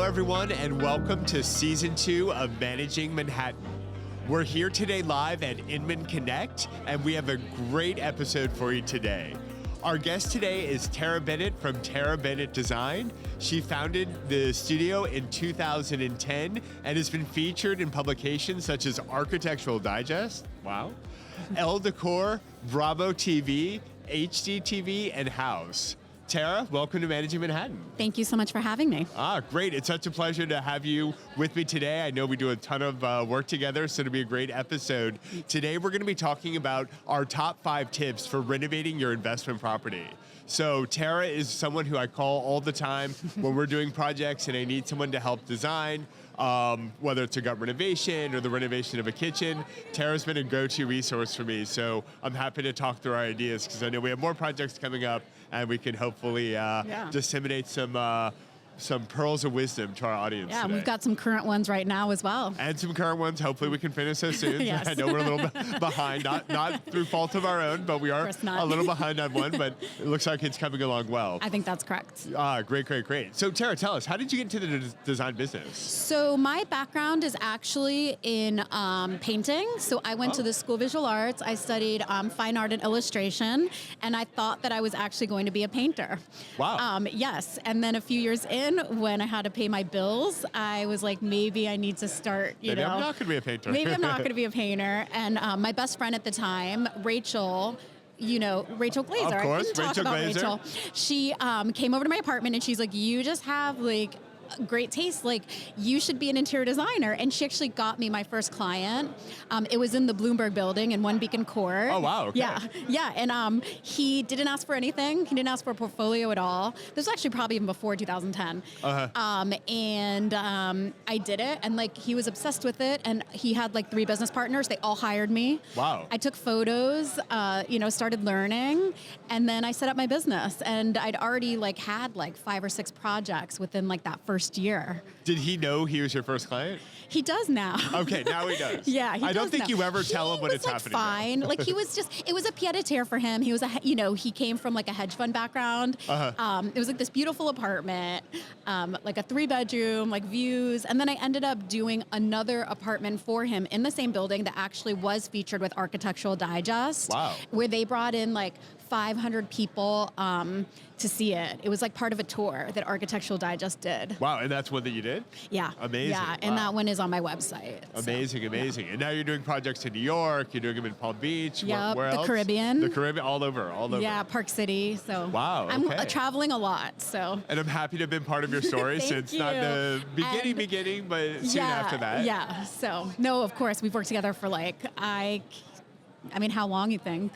everyone, and welcome to Season 2 of Managing Manhattan. We're here today live at Inman Connect, and we have a great episode for you today. Our guest today is Tara Benet from Tara Benet Design. She founded the studio in 2010 and has been featured in publications such as Architectural Digest, wow, Elle Decor, Bravo TV, HGTV, and House. Tara, welcome to Managing Manhattan. Thank you so much for having me. Great. It's such a pleasure to have you with me today. I know we do a ton of work together, so it'll be a great episode. Today, we're going to be talking about our top 5 tips for renovating your investment property. So Tara is someone who I call all the time when we're doing projects and I need someone to help design, whether it's a gut renovation or the renovation of a kitchen. Tara's been a go-to resource for me, so I'm happy to talk through our ideas because I know we have more projects coming up and we can hopefully disseminate some pearls of wisdom to our audience today. We've got some current ones right now as well. And some current ones. Hopefully we can finish those soon. Yes. I know we're a little bit behind, not through fault of our own, but we are a little behind on one, but it looks like it's coming along well. I think that's correct. Great. So Tara, tell us, how did you get into the design business? So my background is actually in painting. So I went to the School of Visual Arts. I studied fine art and illustration, and I thought that I was actually going to be a painter. Wow. Yes, and then a few years in, when I had to pay my bills, I was like, maybe I need to start, Maybe I'm not going to be a painter. Maybe I'm not going to be a painter. And my best friend at the time, Rachel, Rachel Glazer. Of course, Rachel Glazer. Rachel. She came over to my apartment and she's like, you just have great taste, you should be an interior designer. And she actually got me my first client. It was in the Bloomberg building in One Beacon Court. Oh, wow. Okay. Yeah. And he didn't ask for anything. He didn't ask for a portfolio at all. This was actually probably even before 2010. And I did it, and he was obsessed with it. And he had 3 business partners. They all hired me. Wow. I took photos, started learning, and then I set up my business. And I'd already had 5 or 6 projects within that first year. Did he know he was your first client? He does now. Okay, now he does. Yeah, he does. I don't think now. you ever tell him when it's happening. Fine. He was it was a pied-a-terre for him. He was he came from a hedge fund background. It was this beautiful apartment, a 3-bedroom, views. And then I ended up doing another apartment for him in the same building that actually was featured with Architectural Digest. Wow. Where they brought in 500 people to see it. It was part of a tour that Architectural Digest did. Wow, and that's one that you did? Yeah. Amazing. Yeah, and that one is on my website. Amazing. And now you're doing projects in New York, you're doing them in Palm Beach. Yep, where else? The Caribbean. The Caribbean, all over. Yeah, Park City. So wow, okay. I'm traveling a lot. So. And I'm happy to have been part of your story since not the beginning, but soon after that. Yeah. So no, of course we've worked together for how long you think?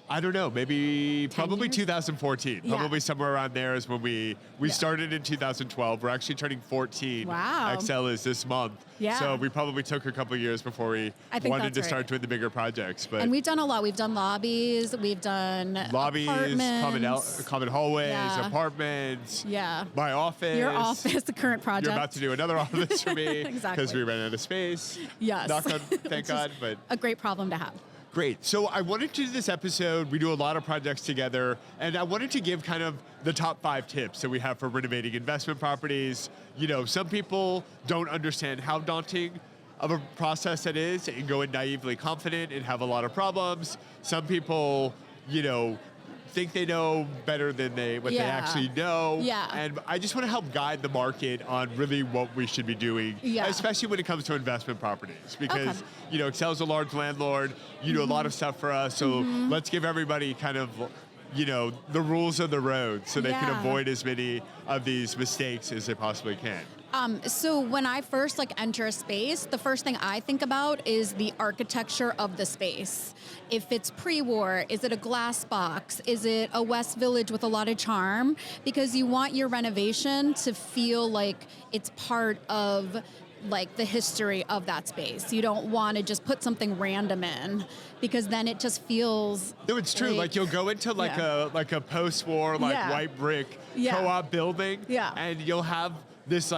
I don't know, probably 2014. Yeah. Probably somewhere around there is when we started in 2012. We're actually turning 14. Wow. XL is this month. Yeah. So we probably took a couple of years before we wanted to start doing the bigger projects. And we've done a lot. We've done lobbies. We've done apartments. Common hallways, apartments. Yeah. My office. Your office, the current project. You're about to do another office for me. Exactly. Because we ran out of space. Yes. Thank God. But a great problem to have. Great. So I wanted to do this episode. We do a lot of projects together, and I wanted to give kind of the top 5 tips that we have for renovating investment properties. Some people don't understand how daunting of a process it is and go in naively confident and have a lot of problems. Some people, think they know better than what they actually know. Yeah. And I just want to help guide the market on really what we should be doing, especially when it comes to investment properties. Because, Excel's a large landlord. You do a lot of stuff for us. So let's give everybody kind of, the rules of the road so they can avoid as many of these mistakes as they possibly can. So when I first enter a space, the first thing I think about is the architecture of the space. If it's pre-war, is it a glass box? Is it a West Village with a lot of charm? Because you want your renovation to feel like it's part of the history of that space. You don't want to just put something random in because then it just feels. No, it's true. You'll go into a post-war white brick co-op building, and you'll have this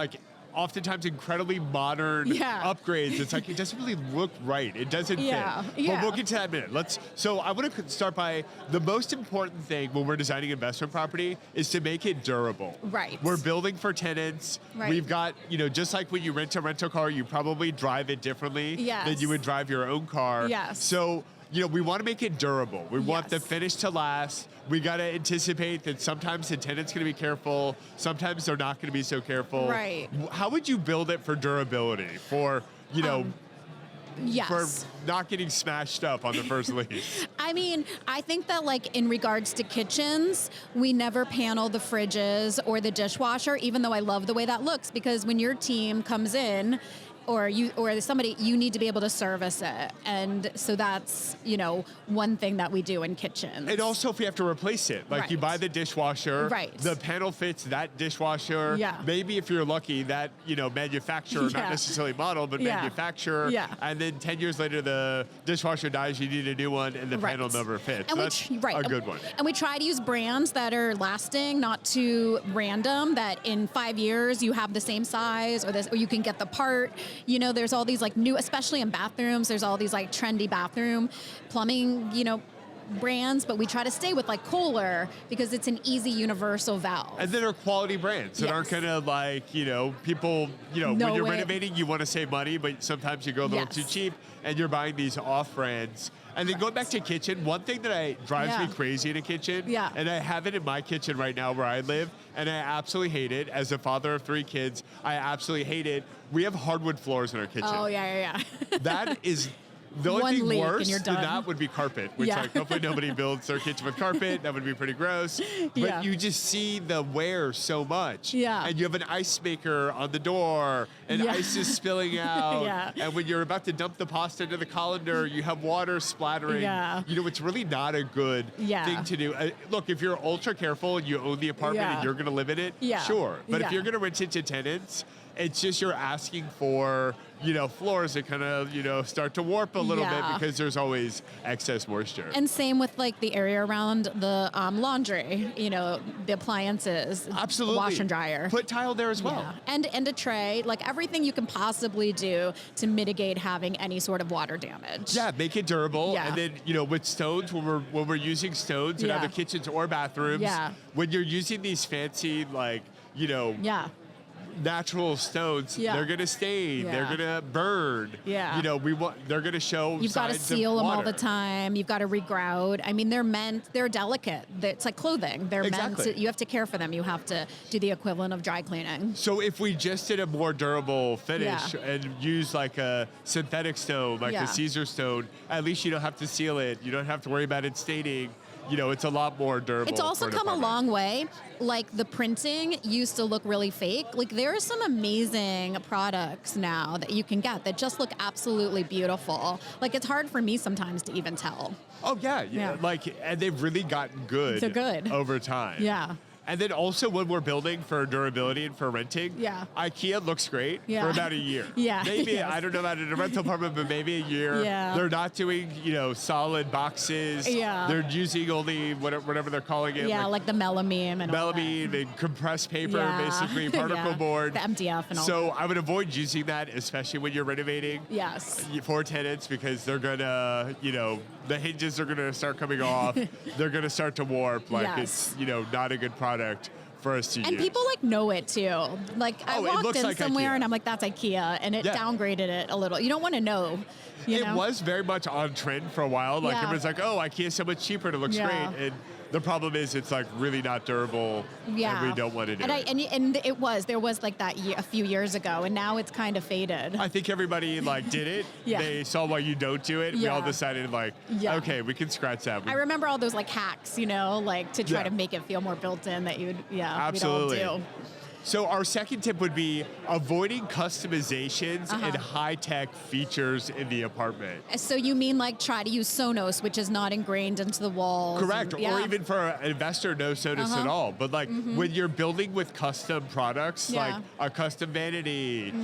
oftentimes incredibly modern upgrades. It's like, it doesn't really look right. It doesn't fit. But we'll get to that in a minute. So I want to start by the most important thing when we're designing investment property is to make it durable. Right. We're building for tenants. Right. We've got, just like when you rent a rental car, you probably drive it differently than you would drive your own car. Yes. So, we want to make it durable. We want the finish to last. We got to anticipate that sometimes the tenant's going to be careful. Sometimes they're not going to be so careful. Right. How would you build it for durability? For, for not getting smashed up on the first lease? I mean, I think that in regards to kitchens, we never panel the fridges or the dishwasher, even though I love the way that looks, because when your team comes in, or somebody, you need to be able to service it. And so that's, one thing that we do in kitchens. And also if we have to replace it, you buy the dishwasher, the panel fits that dishwasher. Maybe if you're lucky, that, manufacturer, not necessarily model, but manufacturer. And then 10 years later, the dishwasher dies, you need a new one, and the panel never fits. And so that's a good one. And we try to use brands that are lasting, not too random, that in 5 years you have the same size, or you can get the part. There's all these new, especially in bathrooms, there's all these trendy bathroom plumbing, brands, but we try to stay with Kohler because it's an easy universal valve. And then are quality brands that aren't gonna people, when you're renovating, you want to save money, but sometimes you go a little too cheap and you're buying these off brands. And then going back to kitchen, one thing that drives me crazy in a kitchen, and I have it in my kitchen right now where I live, and I absolutely hate it. As a father of 3 kids, I absolutely hate it. We have hardwood floors in our kitchen. Oh, yeah. That is... The only One thing leak worse and you're than done. that would be carpet, which hopefully nobody builds their kitchen with carpet. That would be pretty gross. But you just see the wear so much. And you have an ice maker on the door, and ice is spilling out. And when you're about to dump the pasta into the colander, you have water splattering. It's really not a good thing to do. Look, if you're ultra careful and you own the apartment and you're going to live in it, sure. But if you're going to rent it to tenants, it's just you're asking for, floors that kind of, start to warp a little bit because there's always excess moisture. And same with the area around the laundry, the appliances. Absolutely. Wash and dryer. Put tile there as well. And a tray, everything you can possibly do to mitigate having any sort of water damage. Yeah, make it durable. And then, with stones, when we're using stones in either kitchens or bathrooms, when you're using these fancy, natural stones, they're going to stain, they're going to burn. They're going to show You've got to signs of seal them all water. the time. You've got to regrout. I mean, they're delicate. It's like clothing. They're meant to, you have to care for them. You have to do the equivalent of dry cleaning. So if we just did a more durable finish and use a synthetic stone, a Caesar stone, at least you don't have to seal it. You don't have to worry about it staining. It's a lot more durable. It's also come a long way. The printing used to look really fake. there are some amazing products now that you can get that just look absolutely beautiful. It's hard for me sometimes to even tell. Oh, yeah. And they've really gotten good. They're good. Over time. Yeah. And then also when we're building for durability and for renting, IKEA looks great for about a year. Maybe, I don't know about in a rental apartment, but maybe a year. They're not doing, solid boxes. They're using only whatever they're calling it. Like the melamine and all that. And compressed paper, basically, particle board. The MDF and all So I would avoid using that, especially when you're renovating. For tenants, because they're going to, the hinges are going to start coming off. They're going to start to warp. It's, not a good product for us to use. And people know it too. I walked in somewhere IKEA. and I'm like, that's IKEA, and it downgraded it a little. You don't want to know. It was very much on trend for a while. Everyone's like, oh, IKEA's so much cheaper, it looks great. And the problem is it's really not durable, and we don't want to do it. And there was that a few years ago, and now it's kind of faded. I think everybody did it. They saw why you don't do it. We all decided okay, we can scratch that. I remember all those hacks, to try to make it feel more built in that you'd absolutely. we'd all do. So our second tip would be avoiding customizations and high-tech features in the apartment. So you mean try to use Sonos, which is not ingrained into the walls? Correct. Or even for an investor, no Sonos at all. But when you're building with custom products, like a custom vanity,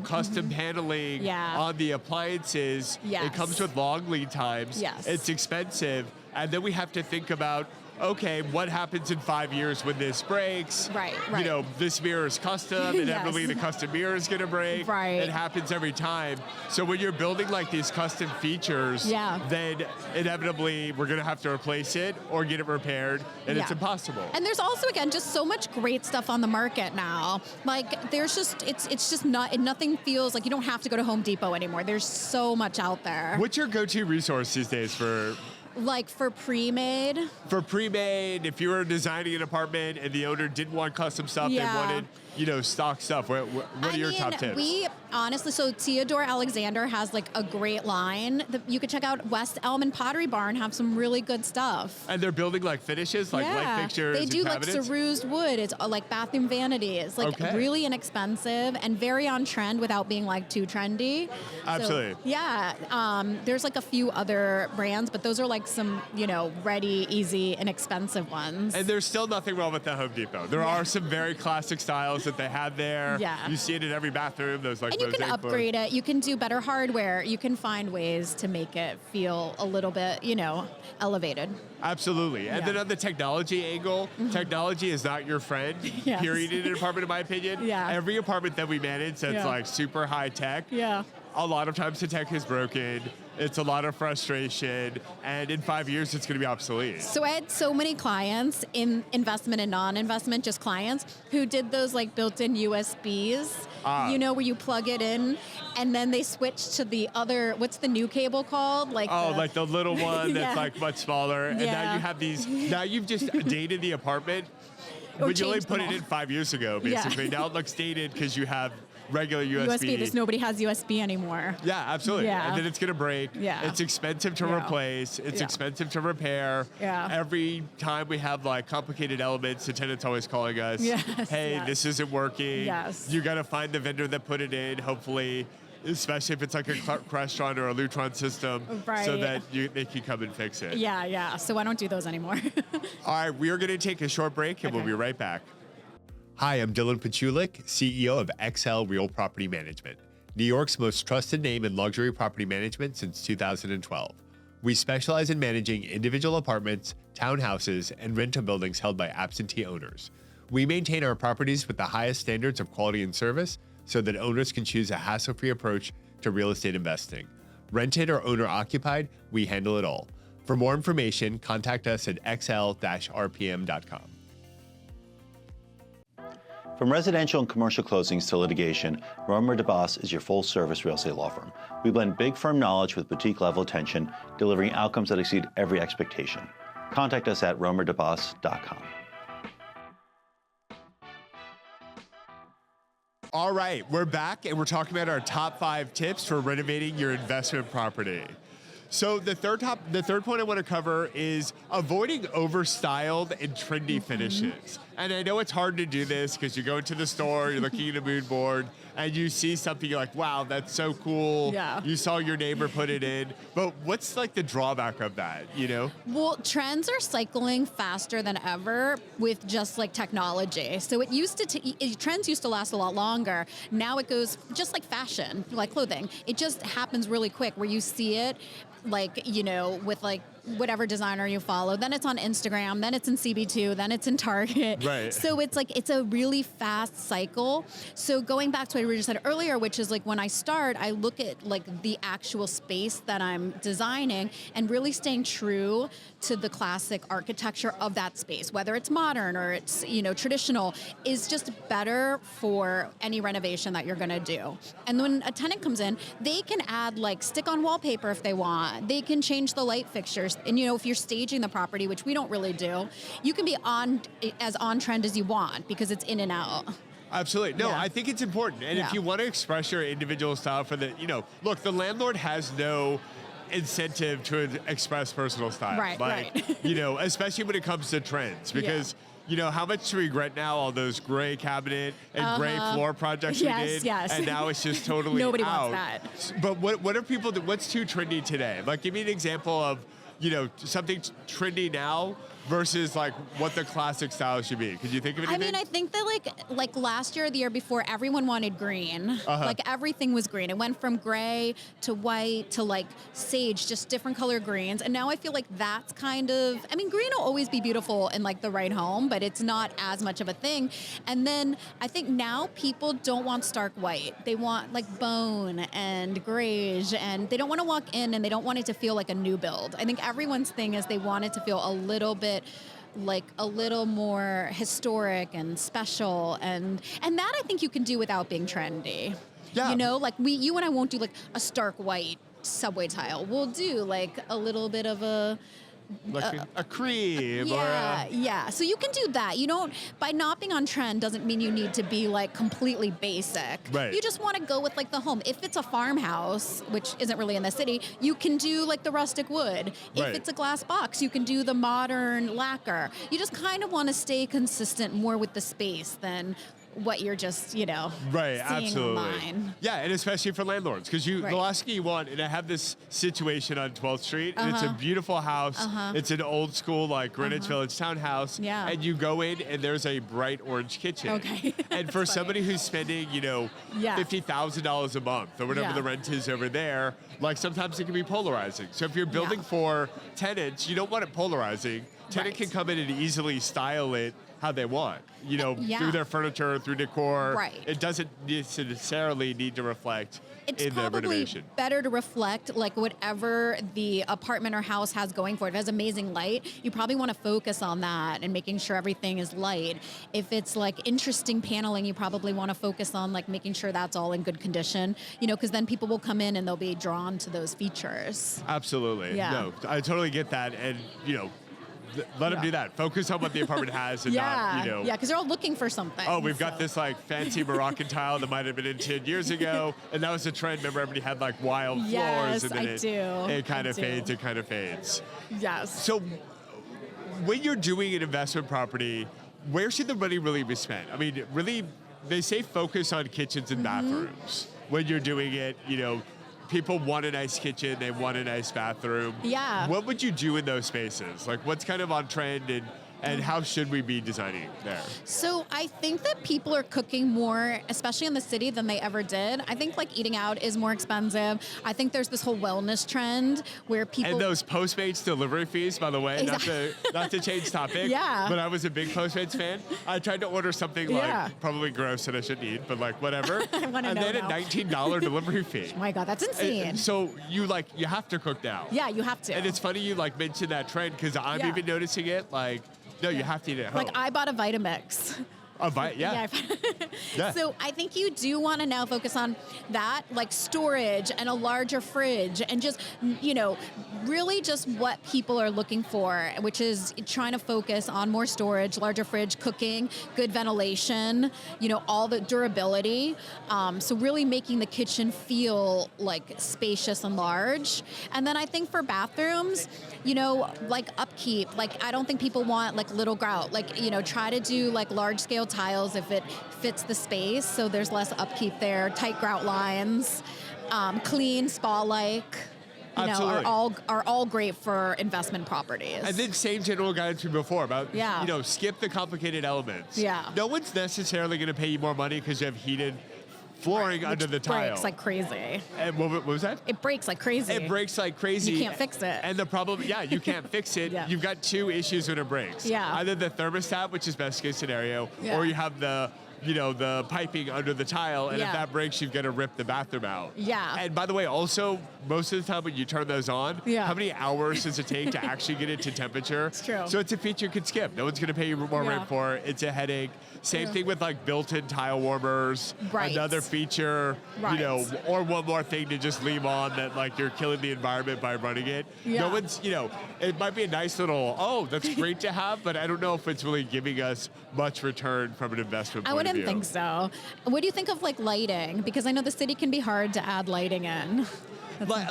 custom paneling on the appliances, it comes with long lead times. It's expensive. And then we have to think about okay, what happens in 5 years when this breaks? Right. You know, this mirror is custom, inevitably Yes. the custom mirror is gonna break. Right. It happens every time. So when you're building like these custom features, then inevitably we're gonna have to replace it or get it repaired, and it's impossible. And there's also, again, just so much great stuff on the market now. Like, there's just, it's just not, nothing feels like you don't have to go to Home Depot anymore. There's so much out there. What's your go-to resource these days for? Like for pre-made? For pre-made, if you were designing an apartment and the owner didn't want custom stuff, they wanted, you know, stock stuff. What are your top tips? We honestly, so Theodore Alexander has like a great line. You could check out West Elm and Pottery Barn, have some really good stuff. And they're building like finishes, like light fixtures. They do and like cerused wood. It's like bathroom vanities. Like really inexpensive and very on trend without being like too trendy. Absolutely. So, there's like a few other brands, but those are like some, you know, ready, easy, inexpensive ones. And there's still nothing wrong with the Home Depot. There are some very classic styles that they have there. Yeah. You see it in every bathroom. Those like. And you can upgrade it. You can do better hardware. You can find ways to make it feel a little bit, you know, elevated. Absolutely. And then on the technology angle, technology is not your friend, period, in an apartment, in my opinion. Every apartment that we manage that's like super high tech, a lot of times the tech is broken. It's a lot of frustration, and in 5 years, it's going to be obsolete. So I had so many clients in investment and non-investment, just clients, who did those like built-in USBs, you know, where you plug it in, and then they switched to the other, what's the new cable called? Like like the little one that's like much smaller, and now you have these, now you've just dated the apartment, but you only put it in 5 years ago, basically. Now it looks dated because you have regular USB. Because nobody has USB anymore. Yeah, absolutely. And then it's going to break. It's expensive to replace. It's expensive to repair. Every time we have like complicated elements, the tenant's always calling us. Hey, this isn't working. You got to find the vendor that put it in, hopefully, especially if it's like a Crestron or a Lutron system, so that they can come and fix it. So I don't do those anymore. All right, we are going to take a short break, and we'll be right back. Hi, I'm Dylan Pichulik, CEO of XL Real Property Management, New York's most trusted name in luxury property management since 2012. We specialize in managing individual apartments, townhouses, and rental buildings held by absentee owners. We maintain our properties with the highest standards of quality and service so that owners can choose a hassle-free approach to real estate investing. Rented or owner-occupied, we handle it all. For more information, contact us at xl-rpm.com. From residential and commercial closings to litigation, Romer DeBoss is your full-service real estate law firm. We blend big firm knowledge with boutique-level attention, delivering outcomes that exceed every expectation. Contact us at romerdeboss.com. All right, we're back, and we're talking about our top 5 tips for renovating your investment property. So the third point I want to cover is avoiding overstyled and trendy finishes. And I know it's hard to do this because you go into the store, you're looking at a mood board, and you see something, you're like, wow, that's so cool. You saw your neighbor put it in. But what's like the drawback of that, you know? Well, trends are cycling faster than ever with just like technology. So it used to, trends used to last a lot longer. Now it goes just like fashion, like clothing. It just happens really quick where you see it like, you know, with like whatever designer you follow, then it's on Instagram, then it's in CB2, then it's in Target. So it's like, it's a really fast cycle. So going back to what we just said earlier, which is like when I start, I look at like the actual space that I'm designing and really staying true to the classic architecture of that space, whether it's modern or it's, you know, traditional, is just better for any renovation that you're gonna do. And when a tenant comes in, they can add like stick-on wallpaper if they want. They can change the light fixtures. And you know, if you're staging the property, which we don't really do, you can be as on trend as you want because it's in and out. Absolutely. No, I think it's important. And if you want to express your individual style for the, you know, look, the landlord has no incentive to express personal style. You know, especially when it comes to trends, because you know, how much do we regret now all those gray cabinet and gray floor projects we did? And now it's just totally Nobody out. wants that. But what are people, what's too trendy today? Like, give me an example of, you know, something trendy now versus like what the classic style should be? Could you think of anything? I mean, I think that like last year or the year before, everyone wanted green. Like everything was green. It went from gray to white to like sage, just different color greens. And now I feel like that's kind of, I mean, green will always be beautiful in like the right home, but it's not as much of a thing. And then I think now people don't want stark white. They want like bone and greige, and they don't want to walk in and they don't want it to feel like a new build. I think everyone's thing is they want it to feel a little bit like a little more historic and special, and that I think you can do without being trendy. Yeah. You know, like you and I won't do like a stark white subway tile. We'll do like a little bit of a a cream or yeah. So you can do that. You don't, by not being on trend doesn't mean you need to be like completely basic. Right. You just want to go with like the home. If it's a farmhouse, which isn't really in the city, you can do like the rustic wood. If Right. it's a glass box, you can do the modern lacquer. You just kind of want to stay consistent more with the space than what you're just, you know, Right, seeing absolutely. online. Yeah, and especially for landlords, because the Right. last thing you want, and I have this situation on 12th Street, and it's a beautiful house. It's an old school, like Greenwich Village townhouse. Yeah. And you go in, and there's a bright orange kitchen. Okay. And for That's somebody funny. who's spending, you know, Yeah. $50,000 a month, or whatever Yeah. the rent is over there, like sometimes it can be polarizing. So if you're building Yeah. for tenants, you don't want it polarizing. Tenant Right. can come in and easily style it how they want, you know, Yeah. through their furniture, through decor. Right. It doesn't necessarily need to reflect It's in the probably renovation. better to reflect like whatever the apartment or house has going for it. If it has amazing light, you probably want to focus on that and making sure everything is light. If it's like interesting paneling, you probably want to focus on like making sure that's all in good condition, you know, because then people will come in and they'll be drawn to those features. Absolutely. Yeah. No, I totally get that. And, you know, let them Yeah. do that. Focus on what the apartment has and not, you know. Yeah, because they're all looking for something. Oh, we've got so. this like fancy Moroccan tile that might have been in 10 years ago, and that was a trend. Remember, everybody had like wild Yes, floors, and then I it do. kind I of do. fades. It kind of fades. Yes. So, when you're doing an investment property, where should the money really be spent? I mean, really, they say focus on kitchens and bathrooms. When you're doing it, you know, people want a nice kitchen, they want a nice bathroom. Yeah. What would you do in those spaces? Like, what's kind of on trend, and how should we be designing there? So I think that people are cooking more, especially in the city, than they ever did. I think like eating out is more expensive. I think there's this whole wellness trend where people... And those Postmates delivery fees, by the way, Exactly. not to change topic, Yeah. but I was a big Postmates fan. I tried to order something Yeah. like probably gross that I shouldn't eat, but like whatever. I wanna and know then now. a $19 delivery fee. Oh my God, that's insane. And so you have to cook now. Yeah, you have to. And it's funny you like mentioned that trend because I'm Yeah. even noticing it. Like, no, you have to eat at home. Like I bought a Vitamix. Yeah. Yeah. So I think you do want to now focus on that, like storage and a larger fridge and just, you know, really just what people are looking for, which is trying to focus on more storage, larger fridge, cooking, good ventilation, you know, all the durability. So really making the kitchen feel like spacious and large. And then I think for bathrooms, you know, like upkeep, like I don't think people want like little grout, like, you know, try to do like large scale tiles if it fits the space, so there's less upkeep there. Tight grout lines, clean spa-like, you know, Absolutely. are all great for investment properties. And then same general guidance from before about, Yeah. you know, skip the complicated elements. Yeah. No one's necessarily going to pay you more money because you have heated flooring under the tile. breaks like crazy. And what was that? It breaks like crazy. It breaks like crazy. You can't fix it. And the problem, you can't fix it. Yeah. You've got two issues when it breaks. Yeah. Either the thermostat, which is best case scenario, Yeah. or you have the piping under the tile, and if Yeah. that breaks, you've got to rip the bathroom out. Yeah. And by the way, also, most of the time when you turn those on, Yeah. how many hours does it take to actually get it to temperature? It's true. So it's a feature you could skip. No one's going to pay you more Yeah. rent for it. It's a headache. Same thing with like built-in tile warmers. Right. Another feature, Right. or one more thing to just leave on that like you're killing the environment by running it. Yeah. No one's, it might be a nice little, that's great to have, but I don't know if it's really giving us much return from an investment I point of wouldn't view. think so. What do you think of like lighting? Because I know the city can be hard to add lighting in.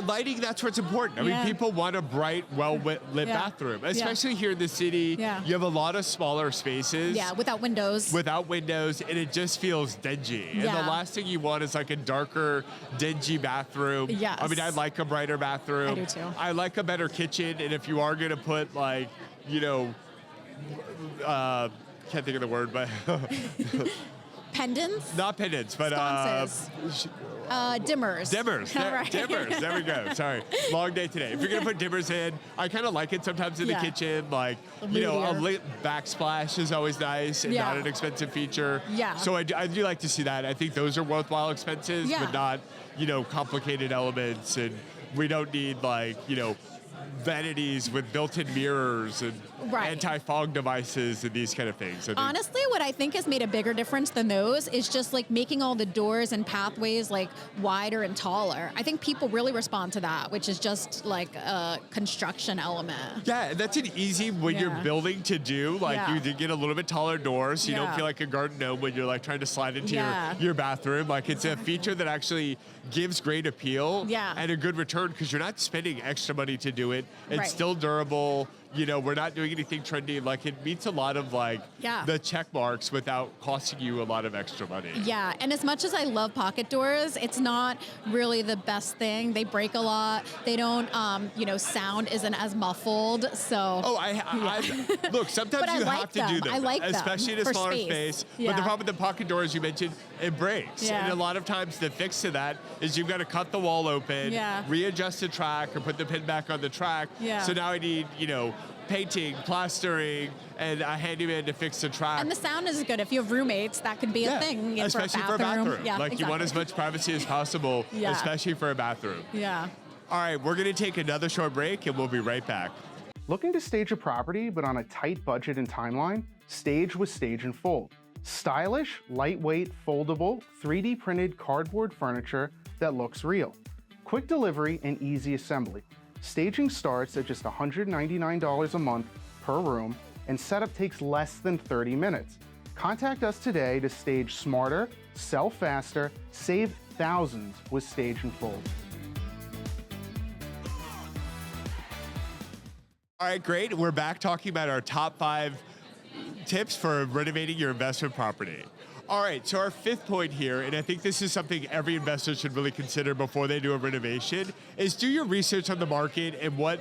Lighting, that's what's important. I mean, Yeah. people want a bright, well-lit Yeah. bathroom, Yeah. especially here in the city. Yeah. You have a lot of smaller spaces. Yeah, without windows. Without windows, and it just feels dingy. And Yeah. the last thing you want is like a darker, dingy bathroom. Yes. I mean, I like a brighter bathroom. I do too. I like a better kitchen, and if you are going to put like, can't think of the word, but Pendants? not pendants, but Sconces. Dimmers. Dimmers. Right. Dimmers. There we go. Sorry. Long day today. If you're going to put dimmers in, I kind of like it sometimes in the kitchen. Like, you know, a lit backsplash is always nice and not an expensive feature. Yeah. So I do like to see that. I think those are worthwhile expenses, but not, you know, complicated elements. And we don't need, like, you know, vanities with built-in mirrors and anti-fog devices and these kind of things. Honestly, what I think has made a bigger difference than those is just like making all the doors and pathways like wider and taller. I think people really respond to that, which is just like a construction element. Yeah, and that's an easy when you're building to do. Like you did get a little bit taller doors, so you don't feel like a garden gnome when you're like trying to slide into your bathroom. Like it's a feature that actually gives great appeal and a good return because you're not spending extra money to do it. It's still durable. You know, we're not doing anything trendy. Like it meets a lot of like the check marks without costing you a lot of extra money. Yeah, and as much as I love pocket doors, it's not really the best thing. They break a lot. They don't, you know, sound isn't as muffled. So. Oh, look. Sometimes you have to do them. I like them, especially in a smaller space. But the problem with the pocket doors you mentioned, it breaks. And a lot of times the fix to that is you've got to cut the wall open, readjust the track, or put the pin back on the track. So now I need, you know, painting, plastering, and a handyman to fix the track. And the sound is good. If you have roommates, that could be a thing. Especially for a bathroom. Like you want as much privacy as possible, especially for a bathroom. Yeah. All right, we're going to take another short break, and we'll be right back. Looking to stage a property but on a tight budget and timeline? Stage with Stage and Fold. Stylish, lightweight, foldable, 3D printed cardboard furniture that looks real. Quick delivery and easy assembly. Staging starts at just $199 a month per room, and setup takes less than 30 minutes. Contact us today to stage smarter, sell faster, save thousands with Stage and Fold. All right, great. We're back talking about our top 5 tips for renovating your investment property. All right, so our 5th point here, and I think this is something every investor should really consider before they do a renovation, is do your research on the market and what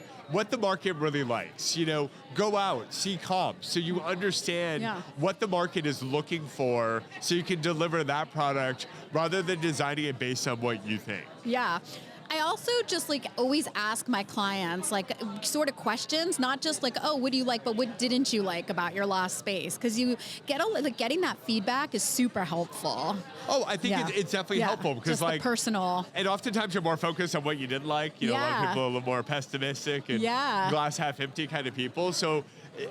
the market really likes. You know, go out, see comps, so you understand what the market is looking for, so you can deliver that product rather than designing it based on what you think. Yeah. I also just like always ask my clients like sort of questions, not just like, oh, what do you like, but what didn't you like about your last space? Because you get getting that feedback is super helpful. Oh, I think it's definitely helpful because just like personal. And oftentimes you're more focused on what you didn't like. You know, a lot of people are a little more pessimistic and glass half empty kind of people. So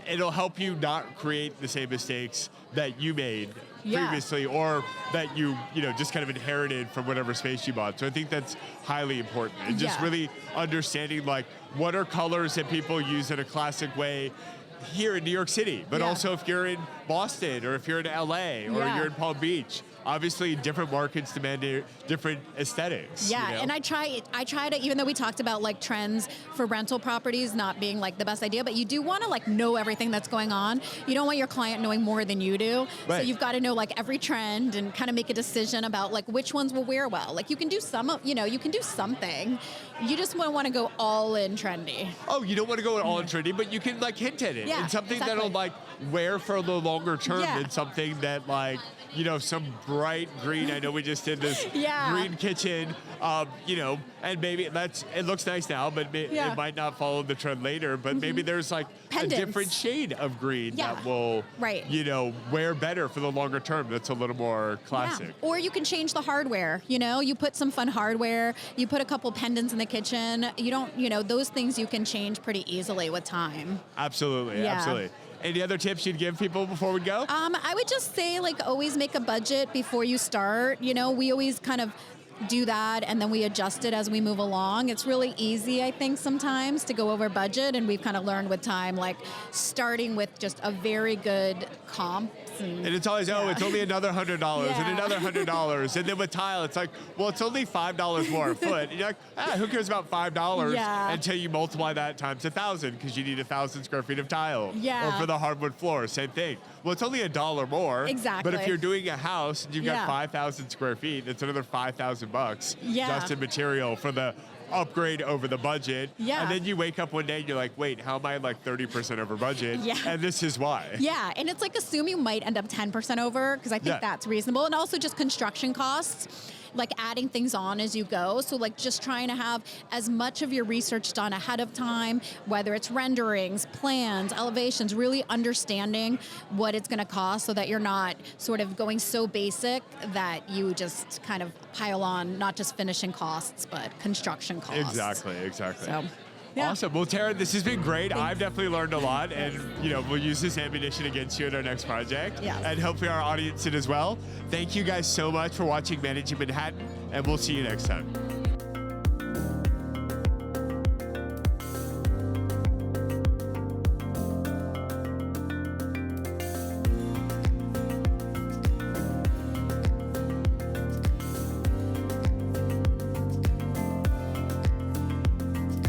it'll help you not create the same mistakes that you made previously or that you know, just kind of inherited from whatever space you bought. So I think that's highly important. And just really understanding like what are colors that people use in a classic way here in New York City, but also if you're in Boston or if you're in LA or you're in Palm Beach. Obviously, different markets demand different aesthetics. Yeah, you know? and I try to, even though we talked about like trends for rental properties not being like the best idea, but you do want to like know everything that's going on. You don't want your client knowing more than you do. Right. So you've got to know like every trend and kind of make a decision about like which ones will wear well. Like you can do you can do something. You just want to go all in trendy. Oh, you don't want to go all in trendy, but you can like hint at it. Yeah, and something that'll like wear for a little longer term than something that like, you know, some bright green. I know we just did this green kitchen, you know, and maybe it looks nice now, but it might not follow the trend later. But maybe there's like Pendants. a different shade of green that will, you know, wear better for the longer term. That's a little more classic. Yeah. Or you can change the hardware. You know, you put some fun hardware. You put a couple pendants in the kitchen. You don't, you know, those things you can change pretty easily with time. Absolutely, absolutely. Any other tips you'd give people before we go? I would just say, like, always make a budget before you start. You know, we always kind of do that and then we adjust it as we move along. It's really easy, I think, sometimes to go over budget, and we've kind of learned with time, like starting with just a very good comp. And it's always, it's only another $100 and another $100. And then with tile, it's like, well, it's only $5 more a foot. And you're like, who cares about $5 until you multiply that times 1,000 because you need 1,000 square feet of tile. Yeah. Or for the hardwood floor, same thing. Well, it's only $1 more. Exactly. But if you're doing a house and you've got 5,000 square feet, it's another $5,000 just in material for the upgrade over the budget. Yeah. And then you wake up one day and you're like, wait, how am I like 30% over budget? Yeah. And this is why. Yeah, and it's like assume you might end up 10% over because I think that's reasonable. And also just construction costs, like adding things on as you go. So like just trying to have as much of your research done ahead of time, whether it's renderings, plans, elevations, really understanding what it's going to cost so that you're not sort of going so basic that you just kind of pile on not just finishing costs, but construction costs. Exactly. So, yeah. Awesome. Well, Tara, this has been great. I've definitely learned a lot, and we'll use this ammunition against you in our next project. Yes. And hopefully our audience did as well. Thank you guys so much for watching Managing Manhattan, and we'll see you next time.